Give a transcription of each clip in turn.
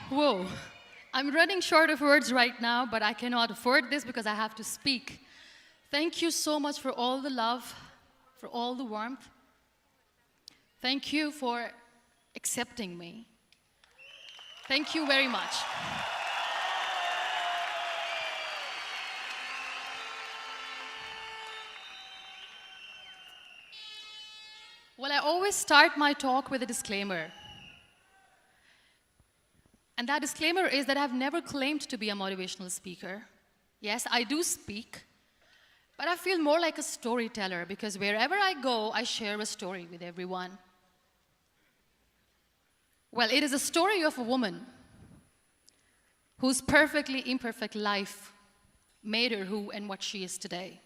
Whoa. I'm running short of words right now, but I cannot afford this because I have to speak. Thank you so much for all the love, for all the warmth. Thank you for accepting me. Thank you very much. Well, I always start my talk with a disclaimer. And that disclaimer is that I've never claimed to be a motivational speaker. Yes, I do speak, but I feel more like a storyteller because wherever I go, I share a story with everyone. Well, it is a story of a woman whose perfectly imperfect life made her who and what she is today.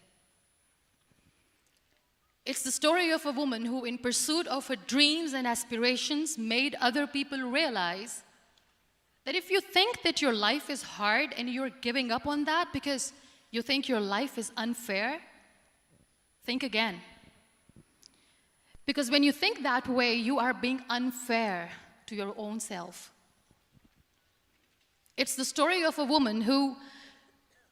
It's the story of a woman who, in pursuit of her dreams and aspirations, made other people realize that if you think that your life is hard and you're giving up on that because you think your life is unfair, think again. Because when you think that way, you are being unfair to your own self. It's the story of a woman who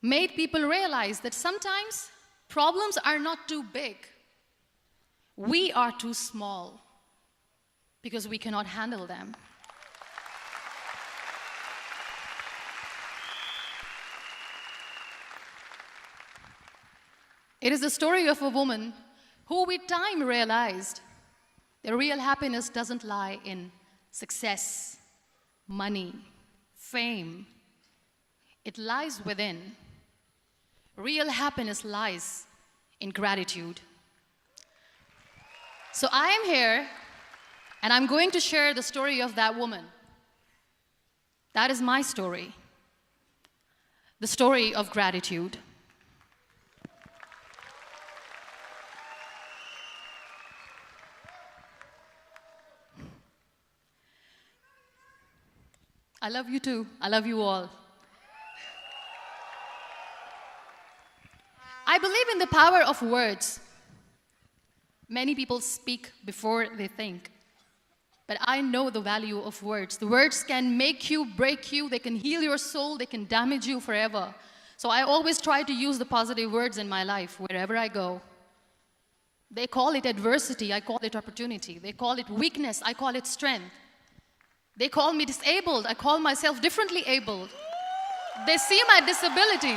made people realize that sometimes problems are not too big. We are too small because we cannot handle them. It is the story of a woman who with time realized that real happiness doesn't lie in success, money, fame. It lies within. Real happiness lies in gratitude. So I am here, and I'm going to share the story of that woman. That is my story. The story of gratitude. I love you too. I love you all. I believe in the power of words. Many people speak before they think. But I know the value of words. The words can make you, break you, they can heal your soul, they can damage you forever. So I always try to use the positive words in my life wherever I go. They call it adversity, I call it opportunity. They call it weakness, I call it strength. They call me disabled, I call myself differently abled. They see my disability.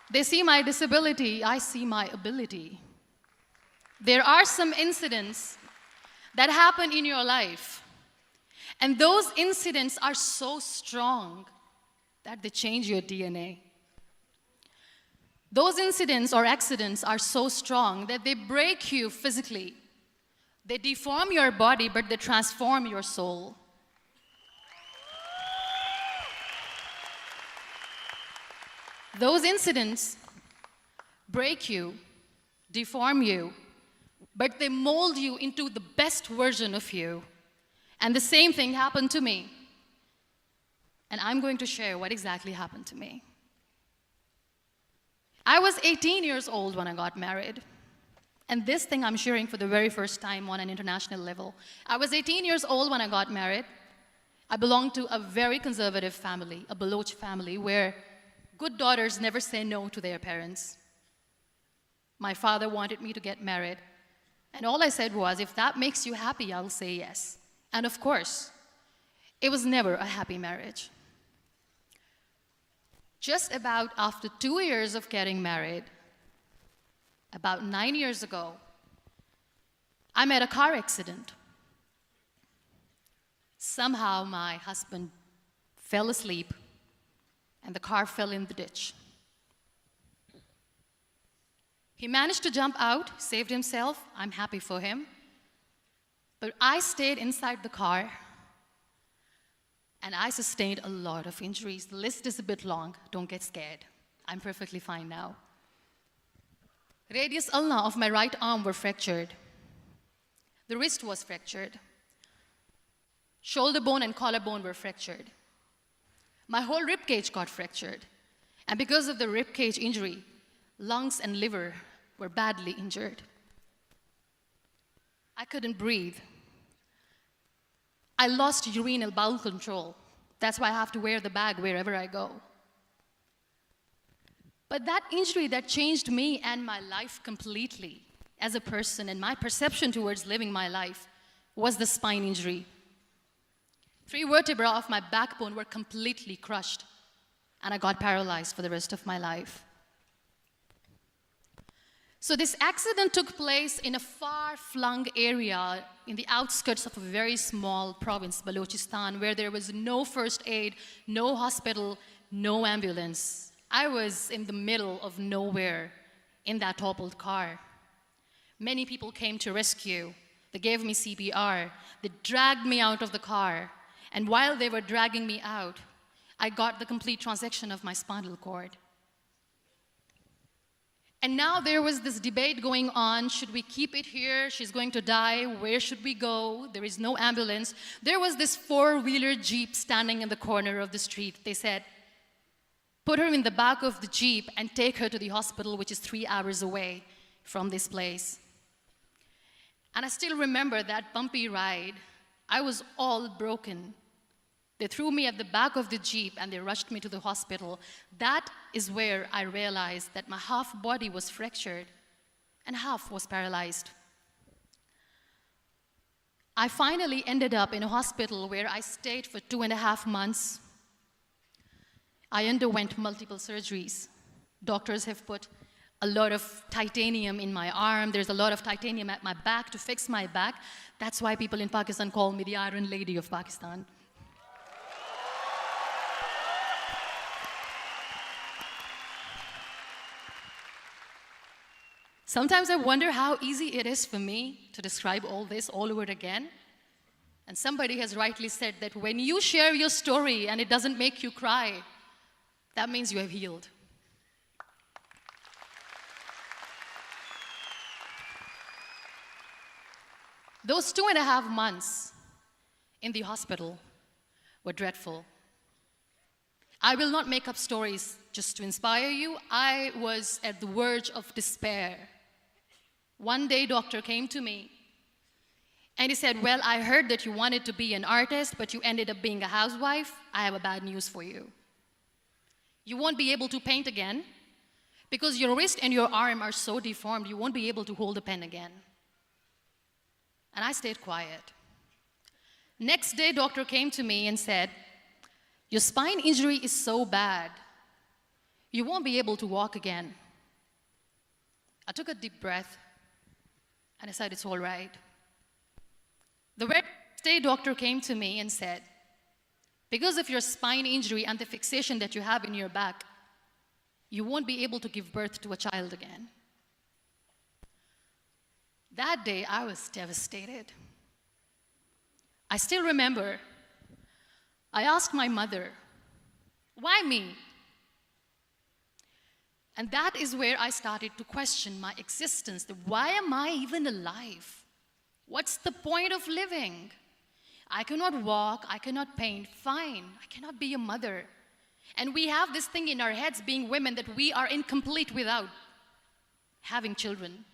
They see my disability, I see my ability. There are some incidents that happen in your life, and those incidents are so strong that they change your DNA. Those incidents or accidents are so strong that they break you physically. They deform your body, but they transform your soul. Those incidents break you, deform you, but they mold you into the best version of you. And the same thing happened to me. And I'm going to share what exactly happened to me. I was 18 years old when I got married. And this thing I'm sharing for the very first time on an international level. I was 18 years old when I got married. I belonged to a very conservative family, a Baloch family, where good daughters never say no to their parents. My father wanted me to get married. And all I said was, if that makes you happy, I'll say yes. And of course, it was never a happy marriage. Just about after 2 years of getting married, about 9 years ago, I met a car accident. Somehow my husband fell asleep and the car fell in the ditch. He managed to jump out, saved himself. I'm happy for him. But I stayed inside the car and I sustained a lot of injuries. The list is a bit long. Don't get scared. I'm perfectly fine now. Radius ulna of my right arm were fractured. The wrist was fractured. Shoulder bone and collarbone were fractured. My whole rib cage got fractured. And because of the rib cage injury, lungs and liver were badly injured. I couldn't breathe. I lost urinary bowel control. That's why I have to wear the bag wherever I go. But that injury that changed me and my life completely as a person and my perception towards living my life was the spine injury. 3 vertebrae of my backbone were completely crushed, and I got paralyzed for the rest of my life. So this accident took place in a far-flung area in the outskirts of a very small province, Balochistan, where there was no first aid, no hospital, no ambulance. I was in the middle of nowhere in that toppled car. Many people came to rescue. They gave me CPR. They dragged me out of the car. And while they were dragging me out, I got the complete transection of my spinal cord. And now there was this debate going on. Should we keep it here? She's going to die. Where should we go? There is no ambulance. There was this 4-wheeler Jeep standing in the corner of the street. They said, put her in the back of the Jeep and take her to the hospital, which is 3 hours away from this place. And I still remember that bumpy ride. I was all broken. They threw me at the back of the Jeep and they rushed me to the hospital. That is where I realized that my half body was fractured and half was paralyzed. I finally ended up in a hospital where I stayed for 2.5 months. I underwent multiple surgeries. Doctors have put a lot of titanium in my arm. There's a lot of titanium at my back to fix my back. That's why people in Pakistan call me the Iron Lady of Pakistan. Sometimes I wonder how easy it is for me to describe all this all over again. And somebody has rightly said that when you share your story and it doesn't make you cry, that means you have healed. Those 2.5 months in the hospital were dreadful. I will not make up stories just to inspire you. I was at the verge of despair. One day, doctor came to me and he said, well, I heard that you wanted to be an artist, but you ended up being a housewife. I have a bad news for you. You won't be able to paint again because your wrist and your arm are so deformed, you won't be able to hold a pen again. And I stayed quiet. Next day, doctor came to me and said, your spine injury is so bad, you won't be able to walk again. I took a deep breath and I said, it's all right. The very next day, doctor came to me and said, because of your spine injury and the fixation that you have in your back, you won't be able to give birth to a child again. That day, I was devastated. I still remember, I asked my mother, why me? And that is where I started to question my existence. Why am I even alive? What's the point of living? I cannot walk, I cannot paint, fine, I cannot be a mother. And we have this thing in our heads, being women, that we are incomplete without having children.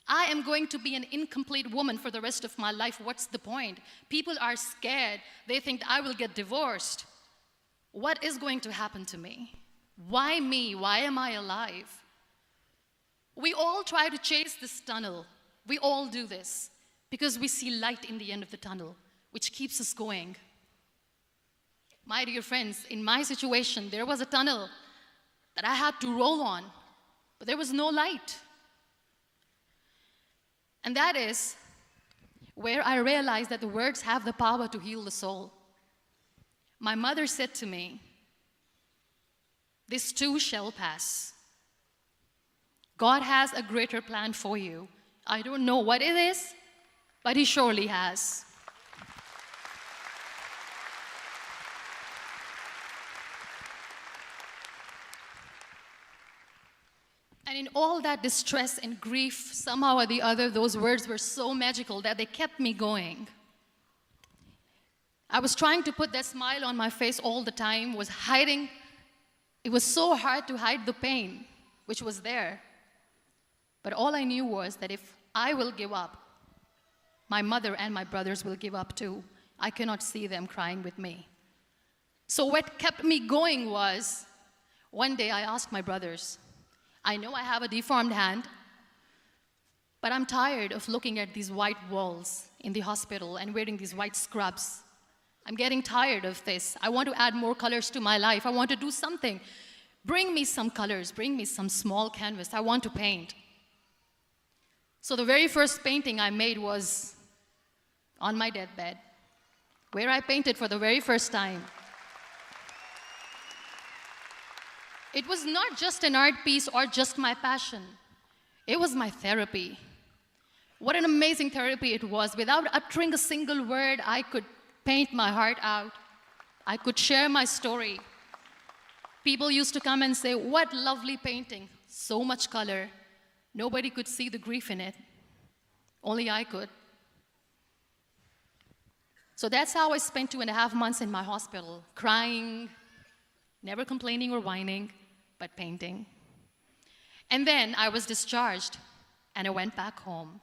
I am going to be an incomplete woman for the rest of my life. What's the point? People are scared. They think I will get divorced. What is going to happen to me? Why me? Why am I alive? We all try to chase this tunnel. We all do this because we see light in the end of the tunnel, which keeps us going. My dear friends, in my situation, there was a tunnel that I had to roll on, but there was no light. And that is where I realized that the words have the power to heal the soul. My mother said to me, this too shall pass. God has a greater plan for you. I don't know what it is, but He surely has. And in all that distress and grief, somehow or the other, those words were so magical that they kept me going. I was trying to put that smile on my face all the time, was hiding. It was so hard to hide the pain, which was there. But all I knew was that if I will give up, my mother and my brothers will give up too. I cannot see them crying with me. So what kept me going was, one day I asked my brothers, I know I have a deformed hand, but I'm tired of looking at these white walls in the hospital and wearing these white scrubs. I'm getting tired of this. I want to add more colors to my life. I want to do something. Bring me some colors. Bring me some small canvas. I want to paint. So the very first painting I made was on my deathbed, where I painted for the very first time. It was not just an art piece or just my passion. It was my therapy. What an amazing therapy it was. Without uttering a single word, I could paint my heart out. I could share my story. People used to come and say, what lovely painting, so much color. Nobody could see the grief in it. Only I could. So that's how I spent 2.5 months in my hospital, crying, never complaining or whining, but painting. And then I was discharged, and I went back home.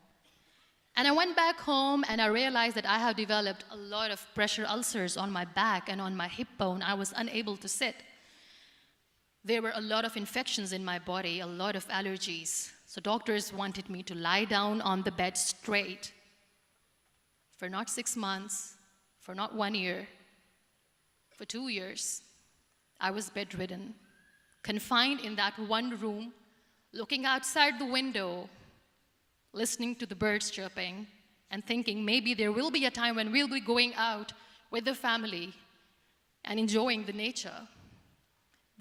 And I went back home, and I realized that I have developed a lot of pressure ulcers on my back and on my hip bone. I was unable to sit. There were a lot of infections in my body, a lot of allergies. So doctors wanted me to lie down on the bed straight for not 6 months, for not 1 year, for 2 years. I was bedridden, confined in that one room, looking outside the window, listening to the birds chirping, and thinking maybe there will be a time when we'll be going out with the family and enjoying the nature.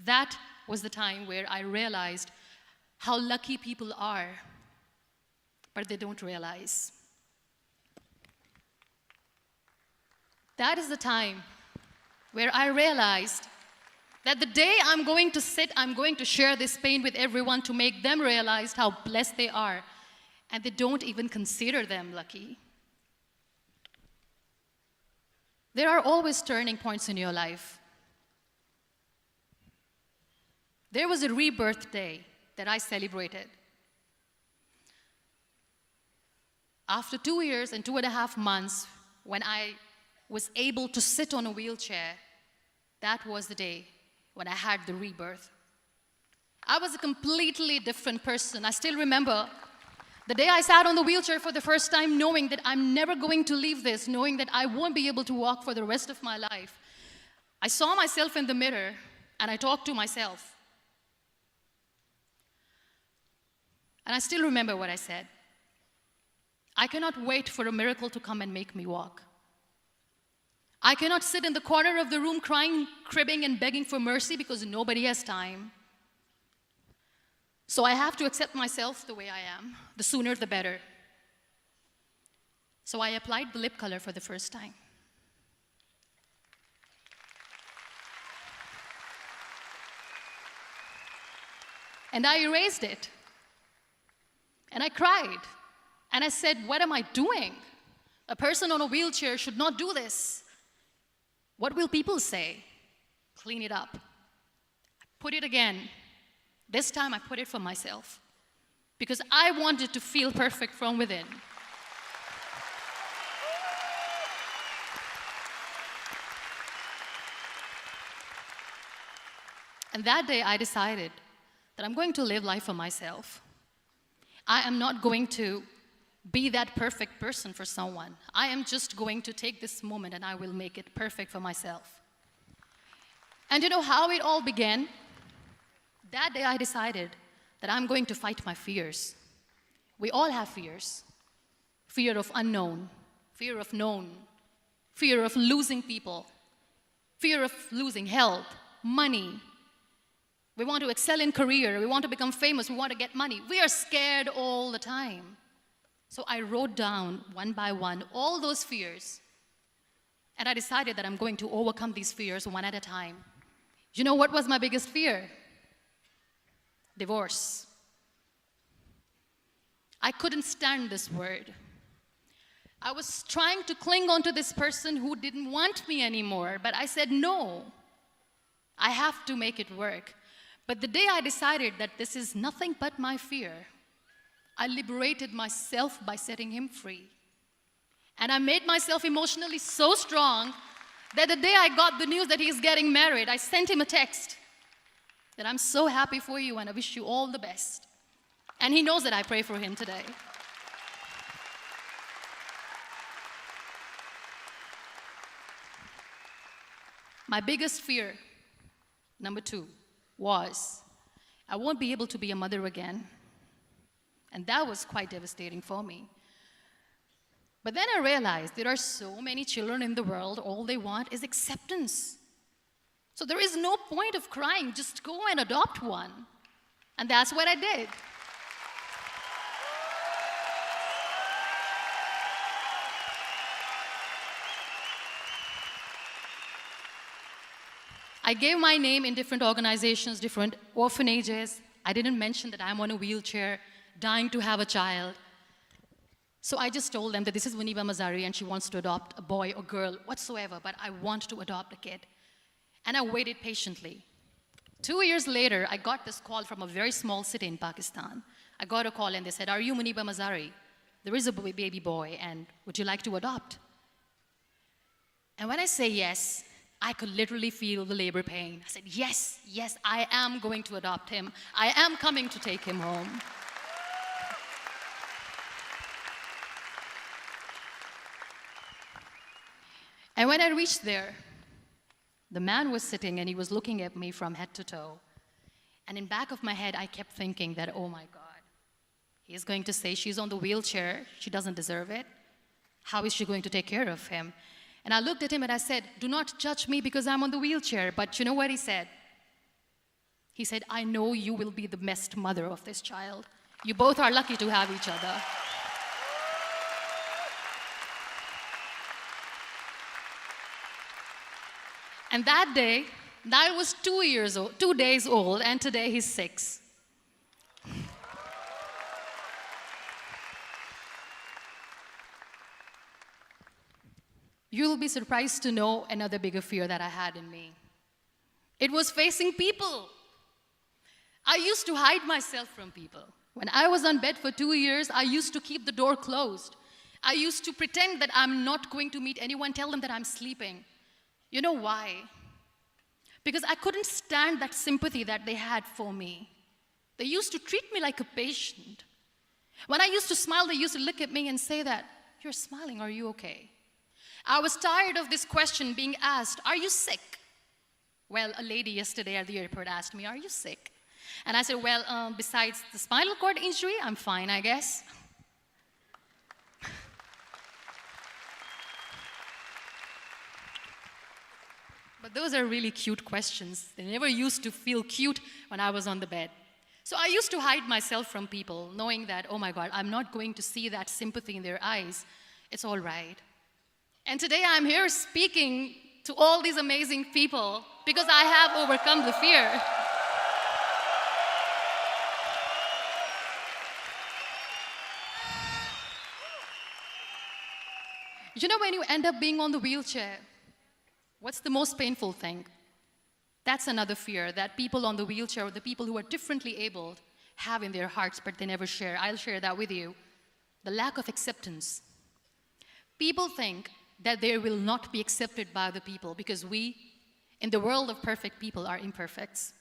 That was the time where I realized how lucky people are, but they don't realize. That is the time where I realized that the day I'm going to sit, I'm going to share this pain with everyone to make them realize how blessed they are, and they don't even consider them lucky. There are always turning points in your life. There was a rebirth day that I celebrated. After 2 years and 2.5 months, when I was able to sit on a wheelchair, that was the day when I had the rebirth. I was a completely different person. I still remember the day I sat on the wheelchair for the first time, knowing that I'm never going to leave this, knowing that I won't be able to walk for the rest of my life. I saw myself in the mirror, and I talked to myself. And I still remember what I said. I cannot wait for a miracle to come and make me walk. I cannot sit in the corner of the room crying, cribbing, and begging for mercy because nobody has time. So I have to accept myself the way I am. The sooner, the better. So I applied the lip color for the first time. And I erased it. And I cried. And I said, what am I doing? A person on a wheelchair should not do this. What will people say? Clean it up. Put it again. This time I put it for myself. Because I wanted to feel perfect from within. And that day I decided that I'm going to live life for myself. I am not going to be that perfect person for someone. I am just going to take this moment and I will make it perfect for myself. And you know how it all began? That day I decided that I'm going to fight my fears. We all have fears. Fear of unknown, fear of known, fear of losing people, fear of losing health, money. We want to excel in career, we want to become famous, we want to get money. We are scared all the time. So I wrote down one by one all those fears. And I decided that I'm going to overcome these fears one at a time. You know what was my biggest fear? Divorce. I couldn't stand this word. I was trying to cling on to this person who didn't want me anymore, but I said no. I have to make it work. But the day I decided that this is nothing but my fear, I liberated myself by setting him free. And I made myself emotionally so strong that the day I got the news that he's getting married, I sent him a text that I'm so happy for you and I wish you all the best. And he knows that I pray for him today. My biggest fear, number 2, was I won't be able to be a mother again. And that was quite devastating for me. But then I realized there are so many children in the world, all they want is acceptance. So there is no point of crying, just go and adopt one. And that's what I did. I gave my name in different organizations, different orphanages. I didn't mention that I'm on a wheelchair, dying to have a child. So I just told them that this is Muniba Mazari and she wants to adopt a boy or girl, whatsoever, but I want to adopt a kid. And I waited patiently. 2 years later, I got this call from a very small city in Pakistan. I got a call and they said, "Are you Muniba Mazari? There is a baby boy and would you like to adopt?" And when I say yes, I could literally feel the labor pain. I said, yes, yes, I am going to adopt him. I am coming to take him home. And when I reached there, the man was sitting and he was looking at me from head to toe. And in back of my head, I kept thinking that, oh my God, he's going to say she's on the wheelchair, she doesn't deserve it. How is she going to take care of him? And I looked at him and I said, "Do not judge me because I'm on the wheelchair." But you know what he said? He said, "I know you will be the best mother of this child. You both are lucky to have each other." And that day, Niall was 2 days old, and today he's 6. You'll be surprised to know another bigger fear that I had in me. It was facing people. I used to hide myself from people. When I was on bed for 2 years, I used to keep the door closed. I used to pretend that I'm not going to meet anyone, tell them that I'm sleeping. You know why? Because I couldn't stand that sympathy that they had for me. They used to treat me like a patient. When I used to smile, they used to look at me and say that, "You're smiling, are you okay?" I was tired of this question being asked, "Are you sick?" Well, a lady yesterday at the airport asked me, "Are you sick?" And I said, "Well, besides the spinal cord injury, I'm fine, I guess." But those are really cute questions. They never used to feel cute when I was on the bed. So I used to hide myself from people, knowing that, oh my God, I'm not going to see that sympathy in their eyes. It's all right. And today I'm here speaking to all these amazing people because I have overcome the fear. You know, when you end up being on the wheelchair, what's the most painful thing? That's another fear that people on the wheelchair or the people who are differently abled have in their hearts, but they never share. I'll share that with you. The lack of acceptance. People think that they will not be accepted by the people because we, in the world of perfect people, are imperfects.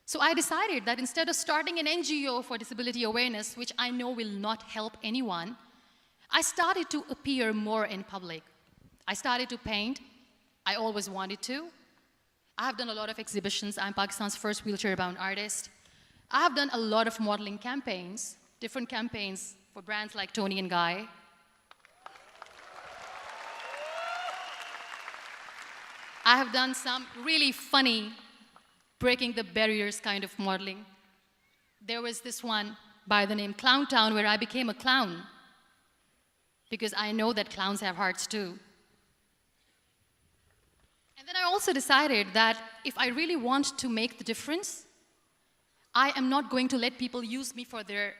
So I decided that instead of starting an NGO for disability awareness, which I know will not help anyone, I started to appear more in public. I started to paint. I always wanted to. I have done a lot of exhibitions. I'm Pakistan's first wheelchair-bound artist. I have done a lot of modeling campaigns, different campaigns for brands like Toni and Guy. I have done some really funny, breaking the barriers kind of modeling. There was this one by the name Clown Town where I became a clown because I know that clowns have hearts too. And then I also decided that if I really want to make the difference, I am not going to let people use me for their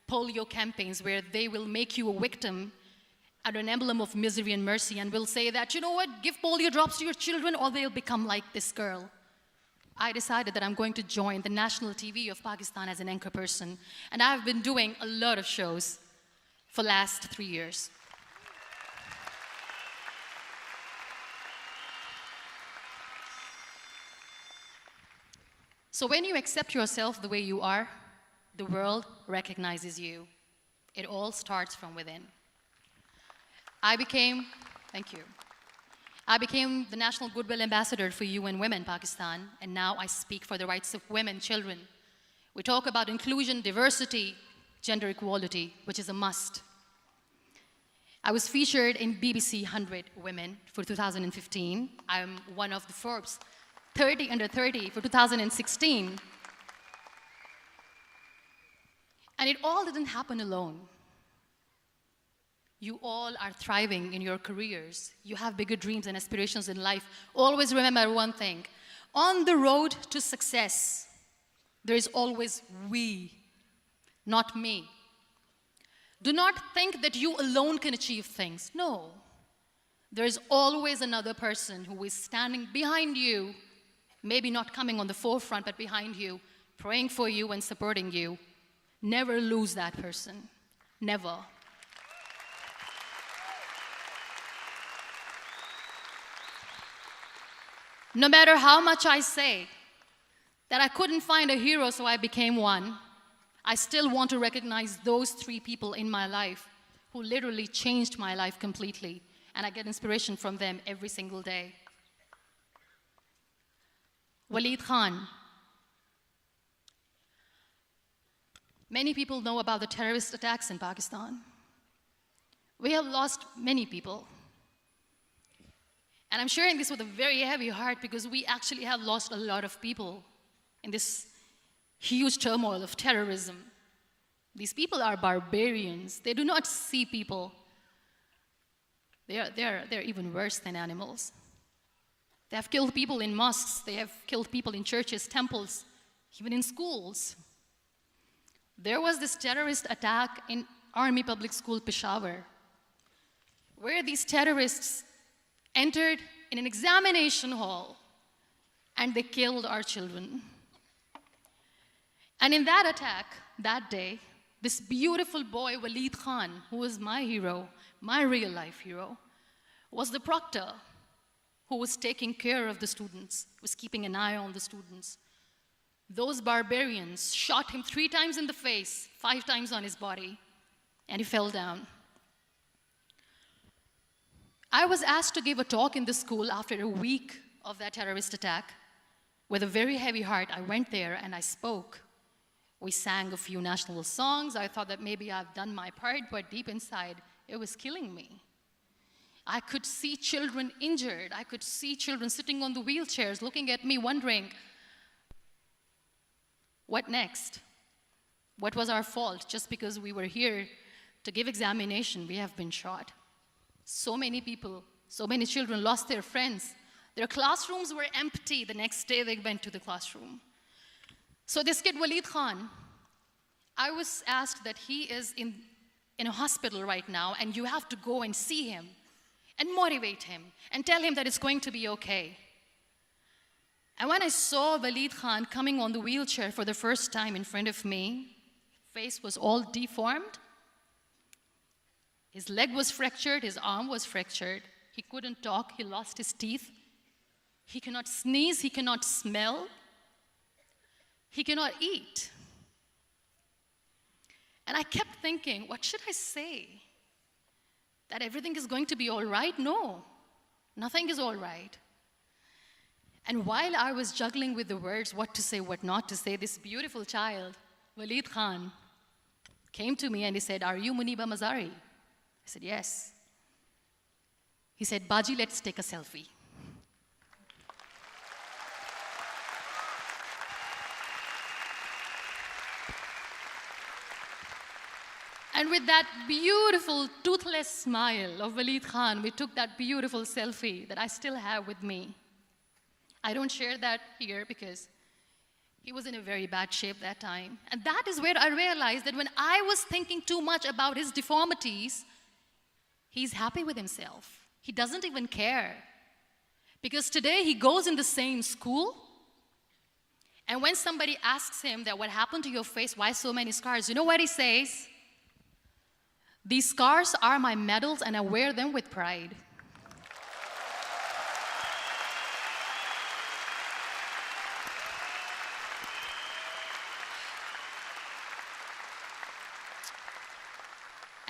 polio campaigns where they will make you a victim and an emblem of misery and mercy and will say that, you know what, give polio drops to your children or they'll become like this girl. I decided that I'm going to join the national TV of Pakistan as an anchor person. And I've been doing a lot of shows for the last 3 years. So when you accept yourself the way you are, the world recognizes you. It all starts from within. Thank you. I became the National Goodwill Ambassador for UN Women Pakistan, and now I speak for the rights of women, children. We talk about inclusion, diversity, gender equality, which is a must. I was featured in BBC 100 Women for 2015. I'm one of the Forbes 30 under 30 for 2016. And it all didn't happen alone. You all are thriving in your careers. You have bigger dreams and aspirations in life. Always remember one thing. On the road to success, there is always we, not me. Do not think that you alone can achieve things. No. There is always another person who is standing behind you, maybe not coming on the forefront, but behind you, praying for you and supporting you. Never lose that person. Never. No matter how much I say that I couldn't find a hero, so I became one, I still want to recognize those 3 people in my life who literally changed my life completely, and I get inspiration from them every single day. Waleed Khan. Many people know about the terrorist attacks in Pakistan. We have lost many people. And I'm sharing this with a very heavy heart because we actually have lost a lot of people in this huge turmoil of terrorism. These people are barbarians. They do not see people. They're even worse than animals. They have killed people in mosques. They have killed people in churches, temples, even in schools. There was this terrorist attack in Army Public School, Peshawar, where these terrorists entered in an examination hall and they killed our children. And in that attack, that day, this beautiful boy, Waleed Khan, who was my hero, my real life hero, was the proctor who was taking care of the students, was keeping an eye on the students. Those barbarians shot him 3 times in the face, 5 times on his body, and he fell down. I was asked to give a talk in the school after a week of that terrorist attack. With a very heavy heart, I went there and I spoke. We sang a few national songs. I thought that maybe I've done my part, but deep inside, it was killing me. I could see children injured. I could see children sitting on the wheelchairs, looking at me, wondering, what next? What was our fault? Just because we were here to give examination, we have been shot. So many people, so many children lost their friends. Their classrooms were empty. The next day they went to the classroom. So this kid, Waleed Khan, I was asked that he is in a hospital right now, and you have to go and see him and motivate him and tell him that it's going to be okay. And when I saw Waleed Khan coming on the wheelchair for the first time in front of me, face was all deformed. His leg was fractured, his arm was fractured. He couldn't talk, he lost his teeth. He cannot sneeze, he cannot smell. He cannot eat. And I kept thinking, what should I say? That everything is going to be all right? No, nothing is all right. And while I was juggling with the words, what to say, what not to say, this beautiful child, Waleed Khan, came to me and he said, "Are you Muniba Mazari?" I said, "Yes." He said, "Baji, let's take a selfie." And with that beautiful, toothless smile of Waleed Khan, we took that beautiful selfie that I still have with me. I don't share that here because he was in a very bad shape that time. And that is where I realized that when I was thinking too much about his deformities, he's happy with himself. He doesn't even care. Because today he goes in the same school, and when somebody asks him that what happened to your face, why so many scars, you know what he says? "These scars are my medals and I wear them with pride."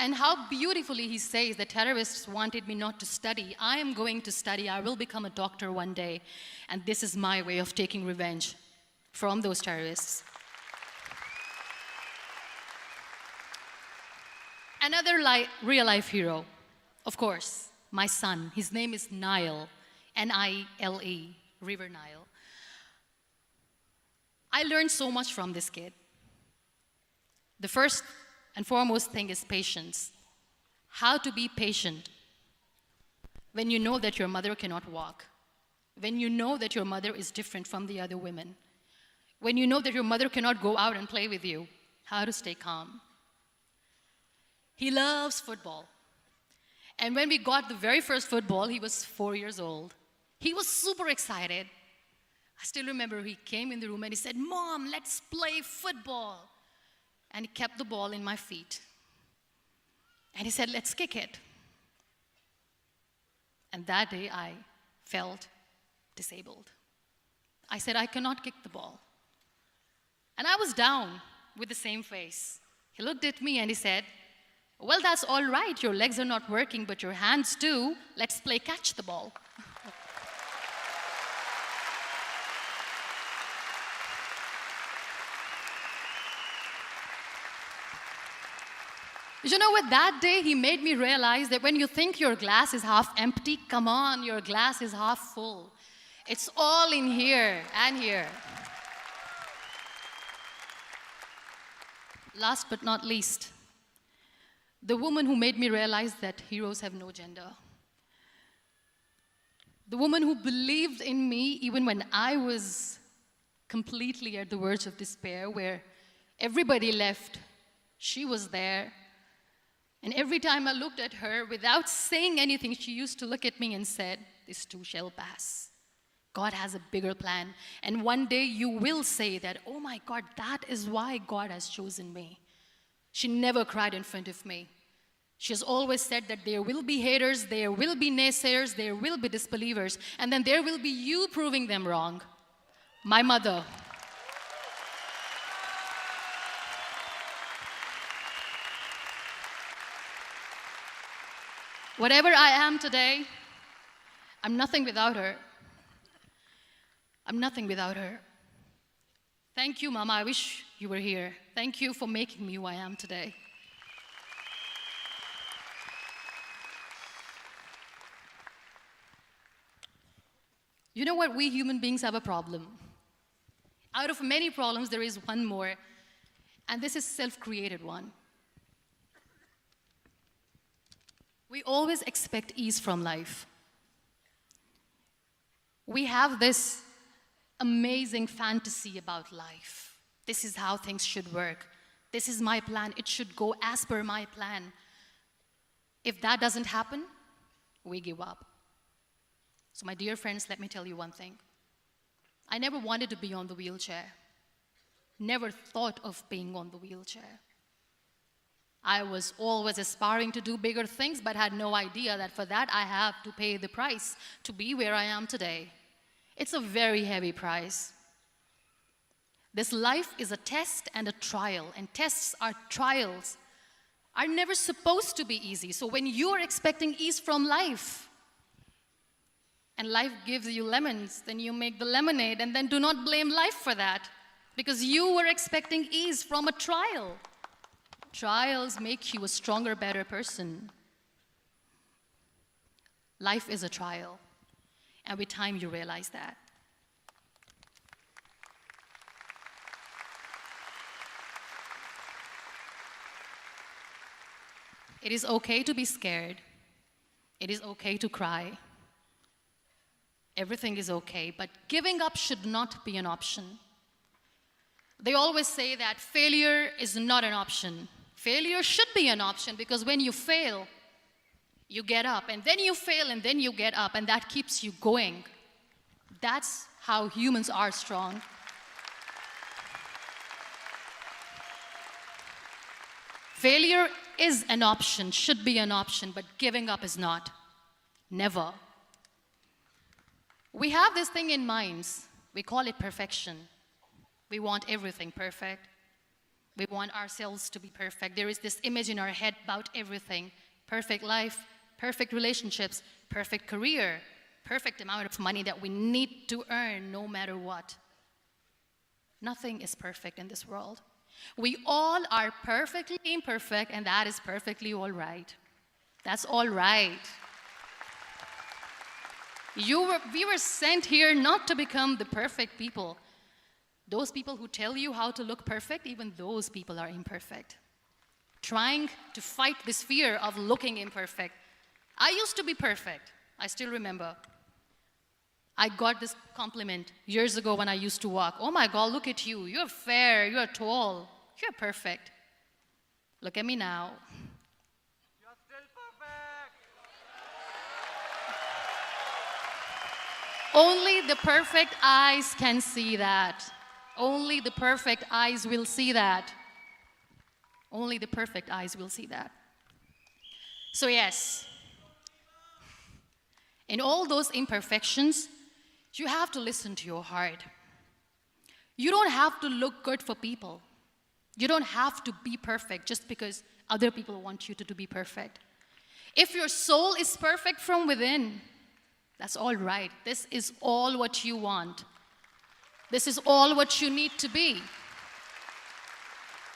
And how beautifully he says the terrorists wanted me not to study. I am going to study. I will become a doctor one day. And this is my way of taking revenge from those terrorists. Another real-life hero, of course, my son. His name is Nile, N-I-L-E, River Nile. I learned so much from this kid. The first and foremost thing is patience. How to be patient when you know that your mother cannot walk, when you know that your mother is different from the other women, when you know that your mother cannot go out and play with you, how to stay calm. He loves football. And when we got the very first football, he was 4 years old. He was super excited. I still remember he came in the room and he said, "Mom, let's play football." And he kept the ball in my feet. And he said, "Let's kick it." And that day I felt disabled. I said, "I cannot kick the ball." And I was down with the same face. He looked at me and he said, "Well, that's all right. Your legs are not working, but your hands do. Let's play catch the ball." You know what? That day he made me realize that when you think your glass is half empty, come on, your glass is half full. It's all in here and here. Last but not least, the woman who made me realize that heroes have no gender. The woman who believed in me even when I was completely at the verge of despair, where everybody left, she was there. And every time I looked at her, without saying anything, she used to look at me and said, "This too shall pass. God has a bigger plan. And one day you will say that, oh my God, that is why God has chosen me." She never cried in front of me. She has always said that there will be haters, there will be naysayers, there will be disbelievers, and then there will be you proving them wrong. My mother. Whatever I am today, I'm nothing without her. I'm nothing without her. Thank you, Mama. I wish you were here. Thank you for making me who I am today. You know what? We human beings have a problem. Out of many problems, there is one more, and this is a self-created one. We always expect ease from life. We have this amazing fantasy about life. This is how things should work. This is my plan. It should go as per my plan. If that doesn't happen, we give up. So my dear friends, let me tell you one thing. I never wanted to be on the wheelchair. Never thought of being on the wheelchair. I was always aspiring to do bigger things, but had no idea that for that I have to pay the price to be where I am today. It's a very heavy price. This life is a test and a trial, and tests are trials are never supposed to be easy. So when you are expecting ease from life, and life gives you lemons, then you make the lemonade, and then do not blame life for that, because you were expecting ease from a trial. Trials make you a stronger, better person. Life is a trial, and with time you realize that. It is okay to be scared. It is okay to cry. Everything is okay, but giving up should not be an option. They always say that failure is not an option. Failure should be an option, because when you fail, you get up, and then you fail, and then you get up, and that keeps you going. That's how humans are strong. Failure is an option, should be an option, but giving up is not. Never. We have this thing in minds. We call it perfection. We want everything perfect. We want ourselves to be perfect. There is this image in our head about everything. Perfect life, perfect relationships, perfect career, perfect amount of money that we need to earn no matter what. Nothing is perfect in this world. We all are perfectly imperfect, and that is perfectly all right. That's all right. We were sent here not to become the perfect people. Those people who tell you how to look perfect, even those people are imperfect. Trying to fight this fear of looking imperfect. I used to be perfect. I still remember. I got this compliment years ago when I used to walk. Oh my God, look at you. You're fair, you're tall, you're perfect. Look at me now. You're still perfect. Only the perfect eyes can see that. Only the perfect eyes will see that. Only the perfect eyes will see that. So yes, in all those imperfections, you have to listen to your heart. You don't have to look good for people. You don't have to be perfect just because other people want you to be perfect. If your soul is perfect from within, that's all right. This is all what you want. This is all what you need to be.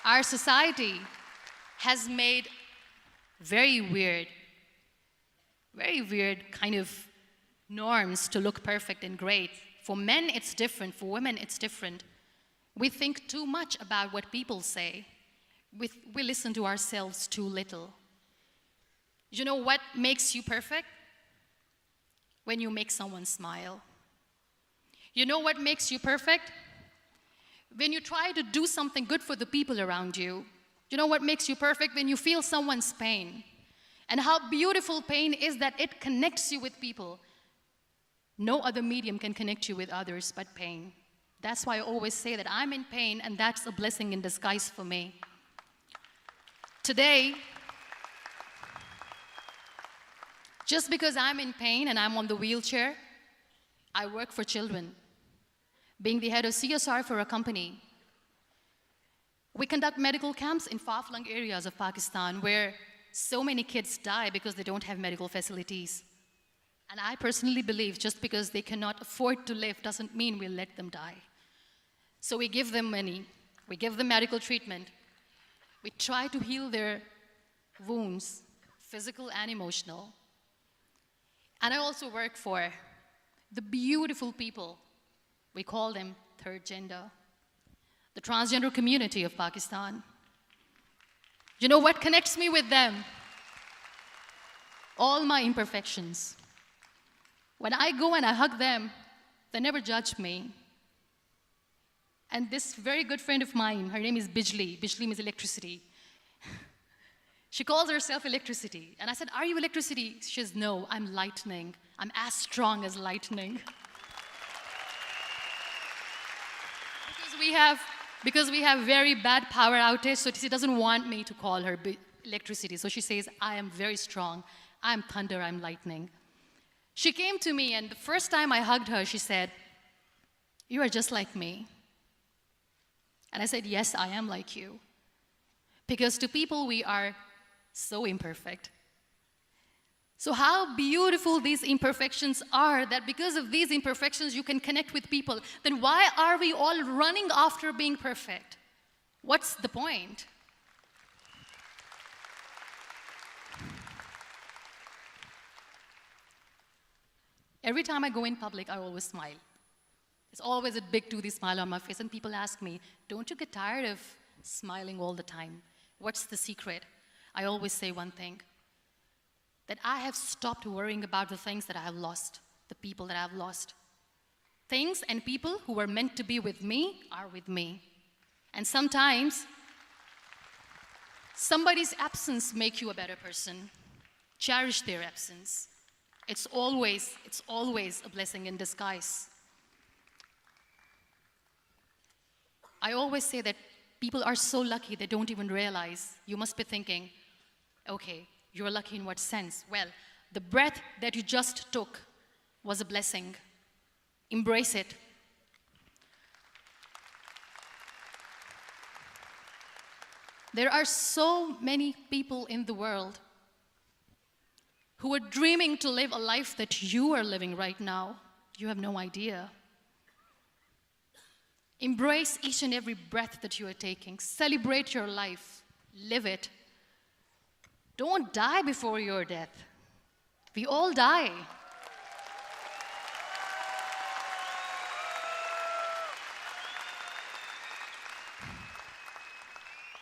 Our society has made very weird kind of norms to look perfect and great. For men, it's different. For women, it's different. We think too much about what people say. We listen to ourselves too little. You know what makes you perfect? When you make someone smile. You know what makes you perfect? When you try to do something good for the people around you. You know what makes you perfect? When you feel someone's pain. And how beautiful pain is that it connects you with people. No other medium can connect you with others but pain. That's why I always say that I'm in pain, and that's a blessing in disguise for me. Today, just because I'm in pain and I'm on the wheelchair, I work for children. Being the head of CSR for a company, we conduct medical camps in far-flung areas of Pakistan where so many kids die because they don't have medical facilities. And I personally believe just because they cannot afford to live doesn't mean we'll let them die. So we give them money, we give them medical treatment, we try to heal their wounds, physical and emotional. And I also work for the beautiful people, we call them third gender, the transgender community of Pakistan. You know what connects me with them? All my imperfections. When I go and I hug them, they never judge me. And this very good friend of mine, her name is Bijli. Bijli means electricity. She calls herself electricity. And I said, are you electricity? She says, no, I'm lightning. I'm as strong as lightning. Because we have very bad power outage, so she doesn't want me to call her electricity. So she says, I am very strong. I'm thunder, I'm lightning. She came to me, and the first time I hugged her, she said, you are just like me. And I said, yes, I am like you. Because to people, we are so imperfect. So how beautiful these imperfections are, that because of these imperfections, you can connect with people. Then why are we all running after being perfect? What's the point? Every time I go in public, I always smile. There's always a big toothy smile on my face, and people ask me, don't you get tired of smiling all the time? What's the secret? I always say one thing, that I have stopped worrying about the things that I have lost, the people that I have lost. Things and people who were meant to be with me are with me. And sometimes, somebody's absence makes you a better person. Cherish their absence. It's always a blessing in disguise. I always say that people are so lucky they don't even realize. You must be thinking, okay, you're lucky in what sense? Well, the breath that you just took was a blessing. Embrace it. There are so many people in the world who are dreaming to live a life that you are living right now. You have no idea. Embrace each and every breath that you are taking. Celebrate your life. Live it. Don't die before your death. We all die.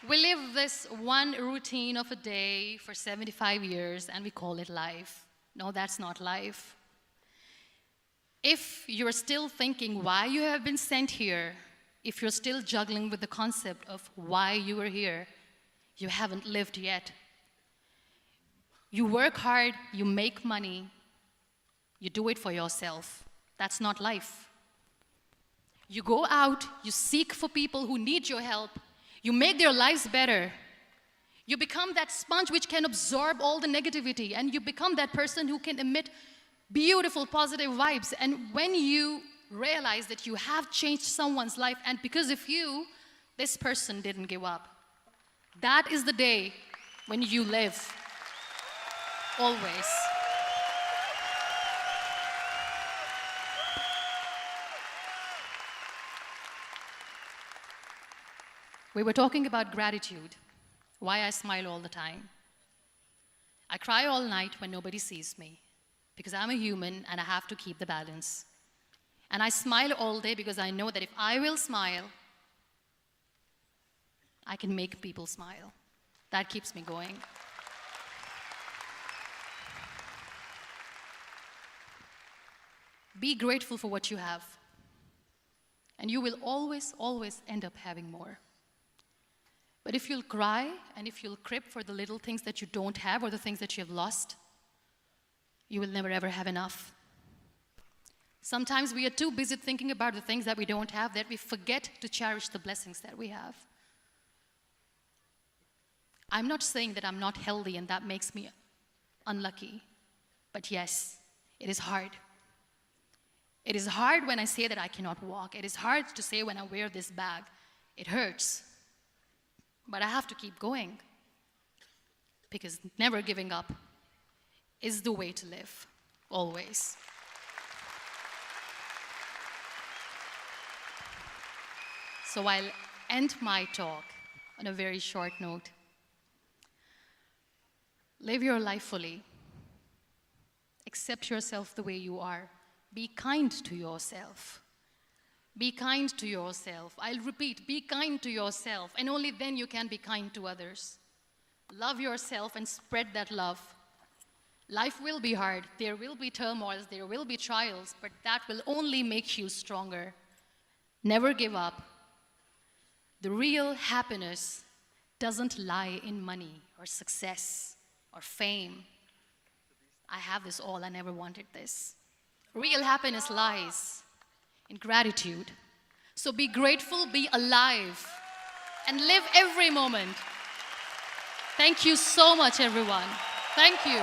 We live this one routine of a day for 75 years and we call it life. No, that's not life. If you're still thinking why you have been sent here, if you're still juggling with the concept of why you are here, you haven't lived yet. You work hard, you make money, you do it for yourself. That's not life. You go out, you seek for people who need your help, you make their lives better. You become that sponge which can absorb all the negativity, and you become that person who can emit beautiful, positive vibes. And when you realize that you have changed someone's life, and because of you, this person didn't give up, that is the day when you live. Always. We were talking about gratitude, why I smile all the time. I cry all night when nobody sees me, because I'm a human and I have to keep the balance. And I smile all day because I know that if I will smile, I can make people smile. That keeps me going. Be grateful for what you have, and you will always, always end up having more. But if you'll cry and if you'll crib for the little things that you don't have or the things that you have lost, you will never ever have enough. Sometimes we are too busy thinking about the things that we don't have that we forget to cherish the blessings that we have. I'm not saying that I'm not healthy and that makes me unlucky, but yes, it is hard. It is hard when I say that I cannot walk. It is hard to say when I wear this bag. It hurts. But I have to keep going, because never giving up is the way to live, always. So I'll end my talk on a very short note. Live your life fully. Accept yourself the way you are. Be kind to yourself. Be kind to yourself. I'll repeat, be kind to yourself, and only then you can be kind to others. Love yourself and spread that love. Life will be hard. There will be turmoils, there will be trials, but that will only make you stronger. Never give up. The real happiness doesn't lie in money or success or fame. I have this all, I never wanted this. Real happiness lies in gratitude. So be grateful, be alive, and live every moment. Thank you so much, everyone. Thank you.